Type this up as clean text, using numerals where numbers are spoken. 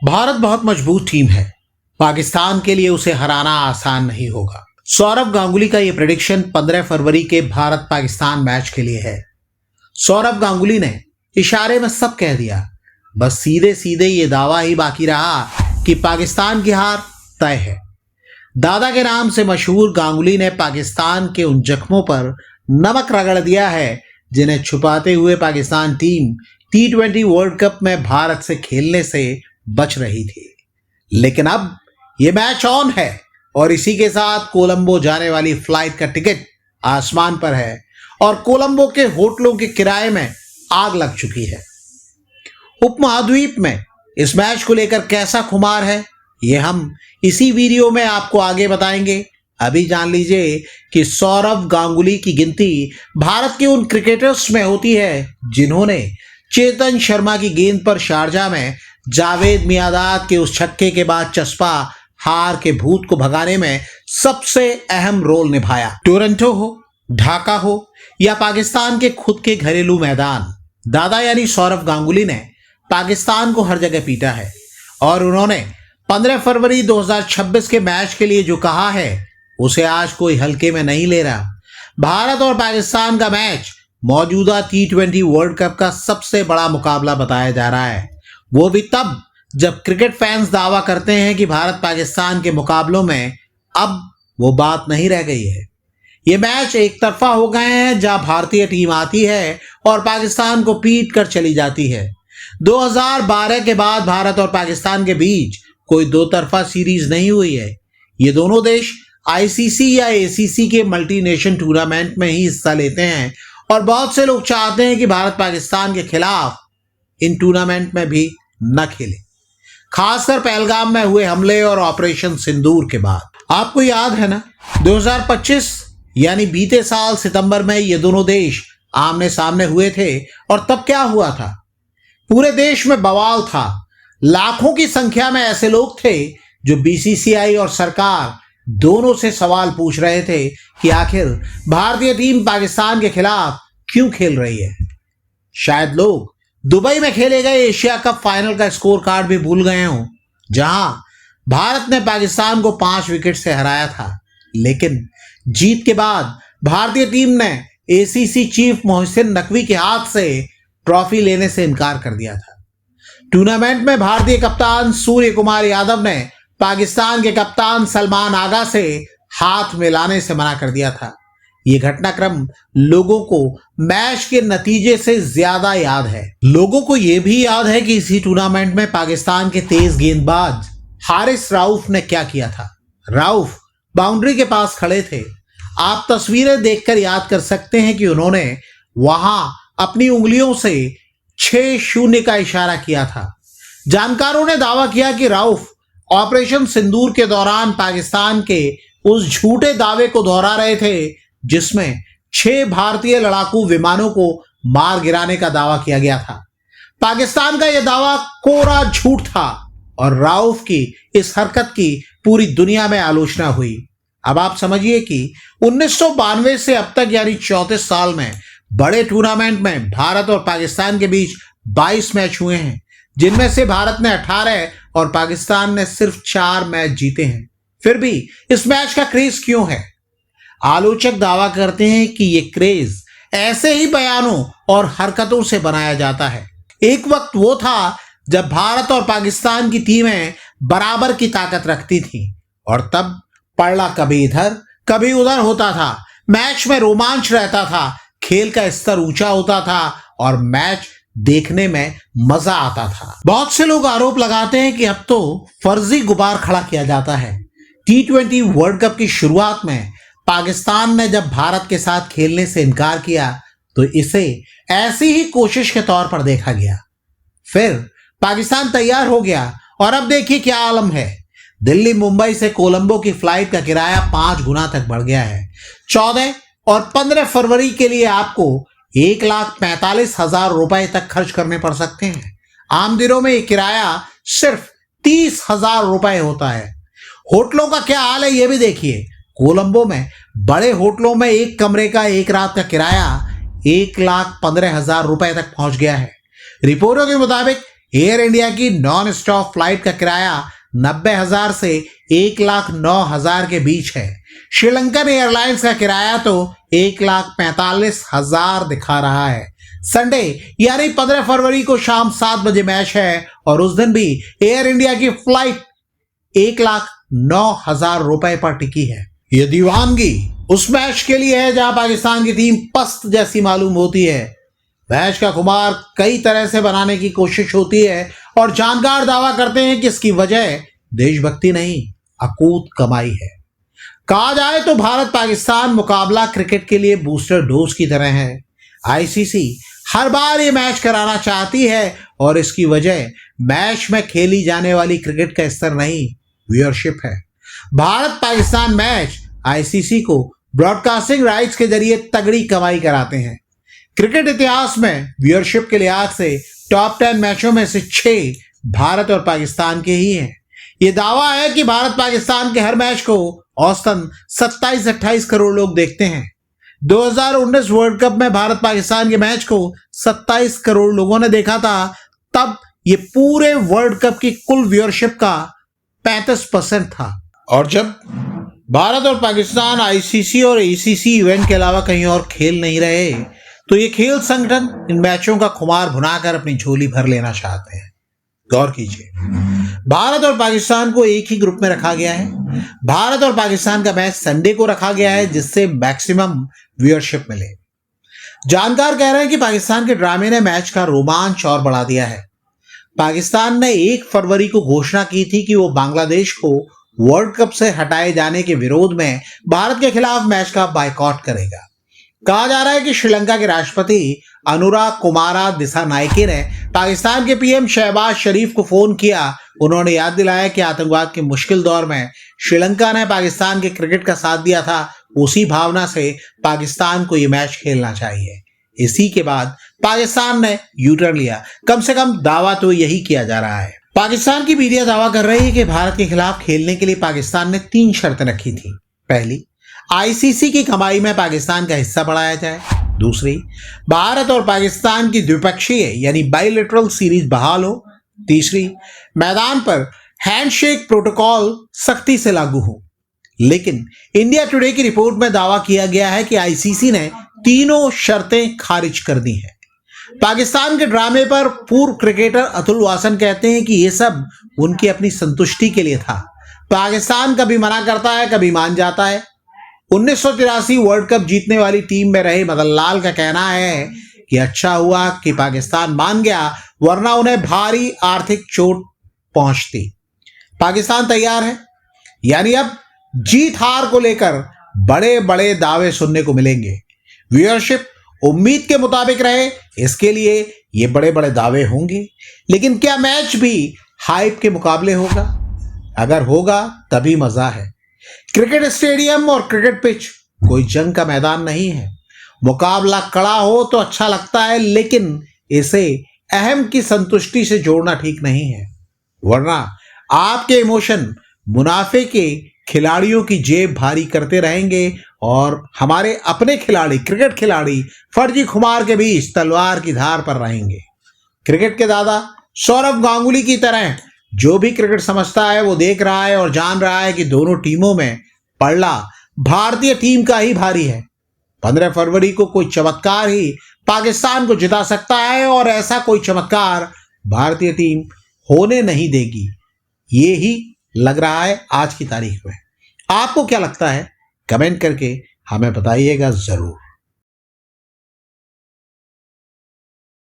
भारत बहुत मजबूत टीम है। पाकिस्तान के लिए उसे हराना आसान नहीं होगा। सौरव गांगुली का यह प्रेडिक्शन 15 फरवरी के भारत पाकिस्तान मैच के लिए है। सौरव गांगुली ने इशारे में सब कह दिया, बस सीधे सीधे ये दावा ही बाकी रहा कि पाकिस्तान की हार तय है। दादा के नाम से मशहूर गांगुली ने पाकिस्तान के उन जख्मों पर नमक रगड़ दिया है जिन्हें छुपाते हुए Pakistan team T20 world cup में भारत से खेलने से बच रही थी। लेकिन अब यह मैच ऑन है और इसी के साथ कोलंबो जाने वाली फ्लाइट का टिकट आसमान पर है और कोलंबो के होटलों के किराए में आग लग चुकी है। उपमहाद्वीप में इस मैच को लेकर कैसा खुमार है, ये हम इसी वीडियो में आपको आगे बताएंगे। अभी जान लीजिए कि सौरव गांगुली की गिनती भारत के उन क्रिकेटर्स में होती है जिन्होंने चेतन शर्मा की गेंद पर शारजाह में जावेद मियांदाद के उस छक्के के बाद चस्पा हार के भूत को भगाने में सबसे अहम रोल निभाया। टोरंटो हो, ढाका हो या पाकिस्तान के खुद के घरेलू मैदान, दादा यानी सौरव गांगुली ने पाकिस्तान को हर जगह पीटा है और उन्होंने 15 फरवरी 2026 के मैच के लिए जो कहा है उसे आज कोई हल्के में नहीं ले रहा। भारत और पाकिस्तान का मैच मौजूदा T20 वर्ल्ड कप का सबसे बड़ा मुकाबला बताया जा रहा है, वो भी तब जब क्रिकेट फैंस दावा करते हैं कि भारत पाकिस्तान के मुकाबलों में अब वो बात नहीं रह गई है। ये मैच एक तरफा हो गए हैं जहां भारतीय टीम आती है और पाकिस्तान को पीट कर चली जाती है। 2012 के बाद भारत और पाकिस्तान के बीच कोई दो तरफा सीरीज नहीं हुई है। ये दोनों देश ICC या ACC के मल्टीनेशन टूर्नामेंट में ही हिस्सा लेते हैं और बहुत से लोग चाहते हैं कि भारत पाकिस्तान के खिलाफ इन टूर्नामेंट में भी न खेले, खासकर पहलगाम में हुए हमले और ऑपरेशन सिंदूर के बाद। आपको याद है ना, 2025 यानी बीते साल सितंबर में ये दोनों देश आमने सामने हुए थे और तब क्या हुआ था? पूरे देश में बवाल था। लाखों की संख्या में ऐसे लोग थे जो BCCI और सरकार दोनों से सवाल पूछ रहे थे कि आखिर भारतीय टीम पाकिस्तान के खिलाफ क्यों खेल रही है। शायद लोग दुबई में खेले गए एशिया कप फाइनल का स्कोर कार्ड भी भूल गए हों, जहां भारत ने पाकिस्तान को 5 विकेट से हराया था। लेकिन जीत के बाद भारतीय टीम ने ACC चीफ मोहसिन नकवी के हाथ से ट्रॉफी लेने से इनकार कर दिया था। टूर्नामेंट में भारतीय कप्तान सूर्य कुमार यादव ने पाकिस्तान के कप्तान सलमान आगा से हाथ मिलाने से मना कर दिया था। यह घटनाक्रम लोगों को मैच के नतीजे से ज्यादा याद है। लोगों को यह भी याद है कि इसी टूर्नामेंट में पाकिस्तान के तेज गेंदबाज हारिस राउफ ने क्या किया था। राउफ बाउंड्री के पास खड़े थे। आप तस्वीरें देखकर याद कर सकते हैं कि उन्होंने वहां अपनी उंगलियों से 6-0 का इशारा किया था। जानकारों ने दावा किया कि राउफ ऑपरेशन सिंदूर के दौरान पाकिस्तान के उस झूठे दावे को दोहरा रहे थे जिसमें 6 भारतीय लड़ाकू विमानों को मार गिराने का दावा किया गया था। पाकिस्तान का यह दावा कोरा झूठ था और राउफ की इस हरकत की पूरी दुनिया में आलोचना हुई। अब आप समझिए कि 1992 से अब तक यानी 34 साल में बड़े टूर्नामेंट में भारत और पाकिस्तान के बीच 22 मैच हुए हैं, जिनमें से भारत ने 18 और पाकिस्तान ने सिर्फ 4 मैच जीते हैं। फिर भी इस मैच का क्रेज क्यों है? आलोचक दावा करते हैं कि यह क्रेज ऐसे ही बयानों और हरकतों से बनाया जाता है। एक वक्त वो था जब भारत और पाकिस्तान की टीमें बराबर की ताकत रखती थी और तब पलड़ा कभी इधर कभी उधर होता था। मैच में रोमांच रहता था, खेल का स्तर ऊंचा होता था और मैच देखने में मजा आता था। बहुत से लोग आरोप लगाते हैं कि अब तो फर्जी गुबार खड़ा किया जाता है। T20 वर्ल्ड कप की शुरुआत में पाकिस्तान ने जब भारत के साथ खेलने से इनकार किया तो इसे ऐसी ही कोशिश के तौर पर देखा गया। फिर पाकिस्तान तैयार हो गया और अब देखिए क्या आलम है। दिल्ली मुंबई से कोलंबो की फ्लाइट का किराया 5 गुना तक बढ़ गया है। 14 और 15 फरवरी के लिए आपको 1,45,000 रुपए तक खर्च करने पड़ सकते हैं। आम दिनों में यह किराया सिर्फ 30,000 रुपए होता है। होटलों का क्या हाल है यह भी देखिए। कोलंबो में बड़े होटलों में एक कमरे का एक रात का किराया 1,15,000 रुपए तक पहुंच गया है। रिपोर्टों के मुताबिक एयर इंडिया की नॉन स्टॉप फ्लाइट का किराया 90,000 से 1,09,000 के बीच है। श्रीलंकन एयरलाइंस का किराया तो 1,45,000 दिखा रहा है। संडे यानी 15 फरवरी को शाम 7 बजे मैच है और उस दिन भी एयर इंडिया की फ्लाइट 1,09,000 रुपए पर टिकी है। ये दीवानगी उस मैच के लिए है जहां पाकिस्तान की टीम पस्त जैसी मालूम होती है। मैच का खुमार कई तरह से बनाने की कोशिश होती है और जानकार दावा करते हैं कि इसकी वजह देशभक्ति नहीं, अकूत कमाई है। कहा जाए तो भारत पाकिस्तान मुकाबला क्रिकेट के लिए बूस्टर डोज की तरह है। आईसीसी हर बार ये मैच कराना चाहती है और इसकी वजह मैच में खेली जाने वाली क्रिकेट का स्तर नहीं, व्यूअरशिप है। भारत पाकिस्तान मैच आईसीसी को ब्रॉडकास्टिंग राइट्स के जरिए तगड़ी कमाई कराते हैं। क्रिकेट इतिहास में व्यूअरशिप के लिहाज से टॉप 10 मैचों में से 6 भारत और पाकिस्तान के ही हैं। ये दावा है कि भारत पाकिस्तान के हर मैच को औसतन 27-28 करोड़ लोग देखते हैं। 2019 वर्ल्ड कप में भारत पाकिस्तान के मैच को 27 करोड़ लोगों ने देखा था। तब ये पूरे वर्ल्ड कप की कुल व्यूअरशिप का 35% था। और जब भारत और पाकिस्तान आईसीसी और एसीसी इवेंट के अलावा कहीं और खेल नहीं रहे तो ये खेल संगठन इन मैचों का खुमार भुनाकर अपनी झोली भर लेना चाहते हैं। गौर कीजिए, भारत और पाकिस्तान को एक ही ग्रुप में रखा गया है। भारत और पाकिस्तान का मैच संडे को रखा गया है जिससे मैक्सिमम व्यूअरशिप मिले। जानकार कह रहे हैं कि पाकिस्तान के ड्रामे ने मैच का रोमांच और बढ़ा दिया है। पाकिस्तान ने 1 फरवरी को घोषणा की थी कि वो बांग्लादेश को वर्ल्ड कप से हटाए जाने के विरोध में भारत के खिलाफ मैच का बायकॉट करेगा। कहा जा रहा है कि श्रीलंका के राष्ट्रपति अनुरा कुमारा दिसानायके ने पाकिस्तान के पीएम शहबाज शरीफ को फोन किया। उन्होंने याद दिलाया कि आतंकवाद के मुश्किल दौर में श्रीलंका ने पाकिस्तान के क्रिकेट का साथ दिया था। उसी भावना से पाकिस्तान को यह मैच खेलना चाहिए। इसी के बाद पाकिस्तान ने यू टर्न लिया। कम से कम दावा तो यही किया जा रहा है। पाकिस्तान की मीडिया दावा कर रही है कि भारत के खिलाफ खेलने के लिए पाकिस्तान ने 3 शर्तें रखी थी। पहली, आईसीसी की कमाई में पाकिस्तान का हिस्सा बढ़ाया जाए। दूसरी, भारत और पाकिस्तान की द्विपक्षीय यानी बायलैटरल सीरीज बहाल हो। तीसरी, मैदान पर हैंडशेक प्रोटोकॉल सख्ती से लागू हो। लेकिन इंडिया टुडे की रिपोर्ट में दावा किया गया है कि आईसीसी ने तीनों शर्तें खारिज कर दी हैं। पाकिस्तान के ड्रामे पर पूर्व क्रिकेटर अतुल वासन कहते हैं कि यह सब उनकी अपनी संतुष्टि के लिए था। पाकिस्तान कभी मना करता है, कभी मान जाता है। 1983 वर्ल्ड कप जीतने वाली टीम में रहे मदन लाल का कहना है कि अच्छा हुआ कि पाकिस्तान मान गया, वरना उन्हें भारी आर्थिक चोट पहुंचती। पाकिस्तान तैयार है, यानी अब जीत हार को लेकर बड़े बड़े दावे सुनने को मिलेंगे। व्यूअरशिप उम्मीद के मुताबिक रहे, इसके लिए ये बड़े बड़े दावे होंगे। लेकिन क्या मैच भी हाइप के मुकाबले होगा? अगर होगा तभी मजा है। क्रिकेट स्टेडियम और क्रिकेट पिच कोई जंग का मैदान नहीं है। मुकाबला कड़ा हो तो अच्छा लगता है, लेकिन इसे अहम की संतुष्टि से जोड़ना ठीक नहीं है, वरना आपके इमोशन मुनाफे के खिलाड़ियों की जेब भारी करते रहेंगे और हमारे अपने खिलाड़ी, क्रिकेट खिलाड़ी फर्जी खुमार के बीच तलवार की धार पर रहेंगे। क्रिकेट के दादा सौरव गांगुली की तरह जो भी क्रिकेट समझता है वो देख रहा है और जान रहा है कि दोनों टीमों में पलड़ा भारतीय टीम का ही भारी है। 15 फरवरी को कोई चमत्कार ही पाकिस्तान को जिता सकता है और ऐसा कोई चमत्कार भारतीय टीम होने नहीं देगी। ये ही लग रहा है आज की तारीख में। आपको क्या लगता है? कमेंट करके हमें बताइएगा जरूर।